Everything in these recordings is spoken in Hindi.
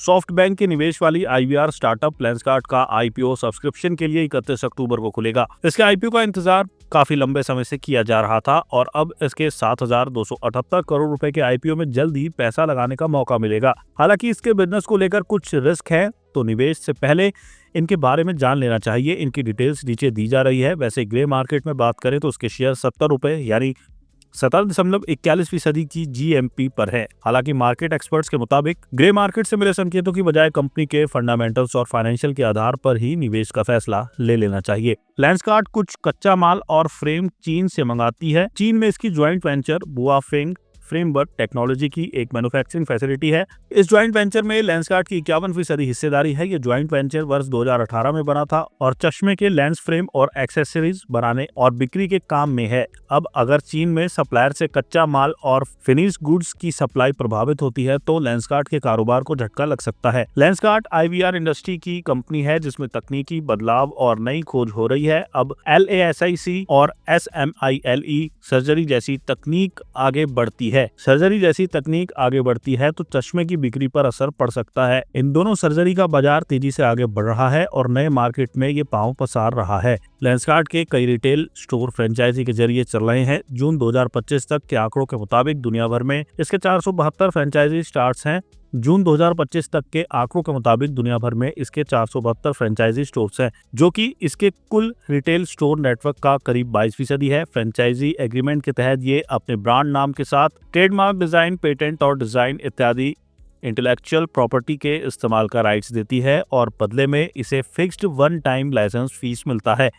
सॉफ्ट बैंक के निवेश वाली आईवीआर स्टार्टअप लेंसकार्ट का आईपीओ सब्सक्रिप्शन के लिए 31 अक्टूबर को खुलेगा। इसके आईपीओ का इंतजार काफी लंबे समय से किया जा रहा था और अब इसके 7,278 करोड़ रुपए के आईपीओ में जल्द ही पैसा लगाने का मौका मिलेगा। हालांकि इसके बिजनेस को लेकर कुछ रिस्क है, तो निवेश से पहले इनके बारे में जान लेना चाहिए। इनकी डिटेल्स नीचे दी जा रही है। वैसे ग्रे मार्केट में बात करें तो उसके शेयर 70 रुपए यानी 17.41% की जीएमपी पर है। हालांकि मार्केट एक्सपर्ट्स के मुताबिक ग्रे मार्केट से मिले संकेतों की बजाय कंपनी के फंडामेंटल्स और फाइनेंशियल के आधार पर ही निवेश का फैसला ले लेना चाहिए। लेंसकार्ट कुछ कच्चा माल और फ्रेम चीन से मंगाती है। चीन में इसकी ज्वाइंट वेंचर बुआफेंग फ्रेमवर्क टेक्नोलॉजी की एक मैन्युफैक्चरिंग फैसिलिटी है। इस ज्वाइंट वेंचर में लेंसकार्ट की 51% हिस्सेदारी है। ये ज्वाइंट वेंचर वर्ष 2018 में बना था और चश्मे के लेंस फ्रेम और एक्सेसरीज बनाने और बिक्री के काम में है। अब अगर चीन में सप्लायर से कच्चा माल और फिनिश गुड्स की सप्लाई प्रभावित होती है तो लेंसकार्ट के कारोबार को झटका लग सकता है। लेंसकार्ट आईवीआर इंडस्ट्री की कंपनी है जिसमें तकनीकी बदलाव और नई खोज हो रही है। अब LASIK और SMILE सर्जरी जैसी तकनीक आगे बढ़ती है तो चश्मे की बिक्री पर असर पड़ सकता है। इन दोनों सर्जरी का बाजार तेजी से आगे बढ़ रहा है और नए मार्केट में ये पांव पसार रहा है। लेंसकार्ट के कई रिटेल स्टोर फ्रेंचाइजी के जरिए चल रहे हैं। जून 2025 तक के आंकड़ों के मुताबिक दुनिया भर में इसके 472 फ्रेंचाइजी स्टार्स हैं। जून 2025 तक के आंकड़ों के मुताबिक दुनिया भर में इसके 472 फ्रेंचाइजी स्टोर्स हैं, जो कि इसके कुल रिटेल स्टोर नेटवर्क का करीब 22% है। फ्रेंचाइजी एग्रीमेंट के तहत ये अपने ब्रांड नाम के साथ ट्रेडमार्क, डिजाइन, पेटेंट और डिजाइन इत्यादि इंटेलेक्चुअल प्रॉपर्टी के इस्तेमाल का राइट्स देती है और बदले में इसे fixed one time licence fee मिलता है।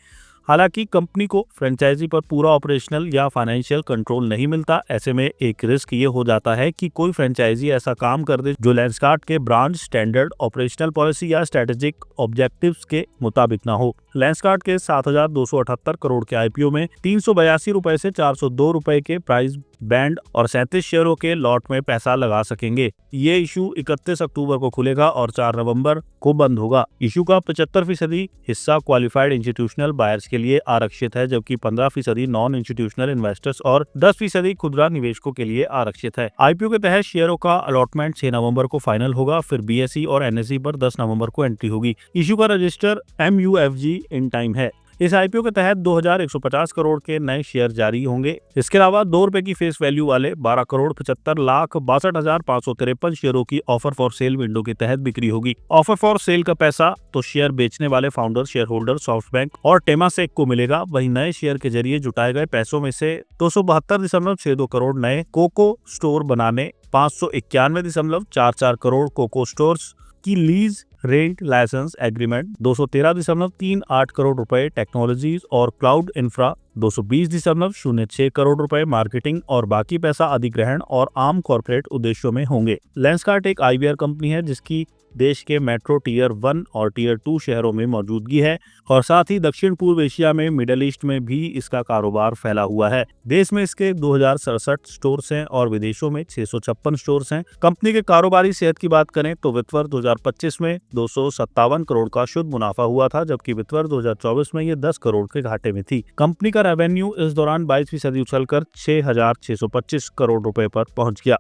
हालांकि कंपनी को फ्रेंचाइजी पर पूरा ऑपरेशनल या फाइनेंशियल कंट्रोल नहीं मिलता। ऐसे में एक रिस्क ये हो जाता है कि कोई फ्रेंचाइजी ऐसा काम कर दे जो लेंसकार्ट के ब्रांड स्टैंडर्ड, ऑपरेशनल पॉलिसी या स्ट्रेटेजिक ऑब्जेक्टिव्स के मुताबिक ना हो। लेंसकार्ट के 7,278 करोड़ के आईपीओ में 382 रुपए से 402 रुपए के प्राइस बैंड और 37 शेयरों के लॉट में पैसा लगा सकेंगे। ये इशू 31 अक्टूबर को खुलेगा और 4 नवंबर को बंद होगा। इशू का 75% हिस्सा क्वालिफाइड इंस्टीट्यूशनल बायर्स के लिए आरक्षित है, जबकि 15% नॉन इंस्टीट्यूशनल इन्वेस्टर्स और 10% खुदरा निवेशकों के लिए आरक्षित है। आईपीओ के तहत शेयरों का अलॉटमेंट 6 नवंबर को फाइनल होगा। फिर बीएसई और एनएसई पर 10 नवंबर को एंट्री होगी। इशू का रजिस्टर MUFG इन टाइम है। इस आईपीओ के तहत 2,150 करोड़ के नए शेयर जारी होंगे। इसके अलावा 2 रुपए की फेस वैल्यू वाले 12,75,62,553 शेयरों की ऑफर फॉर सेल विंडो के तहत बिक्री होगी। ऑफर फॉर सेल का पैसा तो शेयर बेचने वाले founder, share holder, soft bank और टेमासेक को मिलेगा। वहीं नए शेयर के जरिए जुटाए गए पैसों में से 272.62 करोड़ नए कोको स्टोर बनाने, 591.44 करोड़ कोको स्टोर्स की lease rent licence agreement, 213.38 crore रुपए टेक्नोलॉजीज और क्लाउड इंफ्रा, 220.06 करोड़ रुपए मार्केटिंग और बाकी पैसा अधिग्रहण और आम कॉर्पोरेट उद्देश्यों में होंगे। लेंसकार्ट एक आईवीआर कंपनी है जिसकी देश के मेट्रो टियर 1 और टियर 2 शहरों में मौजूदगी है और साथ ही दक्षिण पूर्व एशिया में, मिडिल ईस्ट में भी इसका कारोबार फैला हुआ है। देश में इसके 2067 स्टोर्स हैं और विदेशों में 656 स्टोर्स हैं। कंपनी के कारोबारी सेहत की बात करें तो वित्त वर्ष 2025 में 257 करोड़ का शुद्ध मुनाफा हुआ था, जबकि वित्त वर्ष 2024 में ये 10 करोड़ के घाटे में थी। कंपनी का रेवेन्यू इस दौरान 22% उछलकर 6,625 करोड़ रुपए पर पहुंच गया।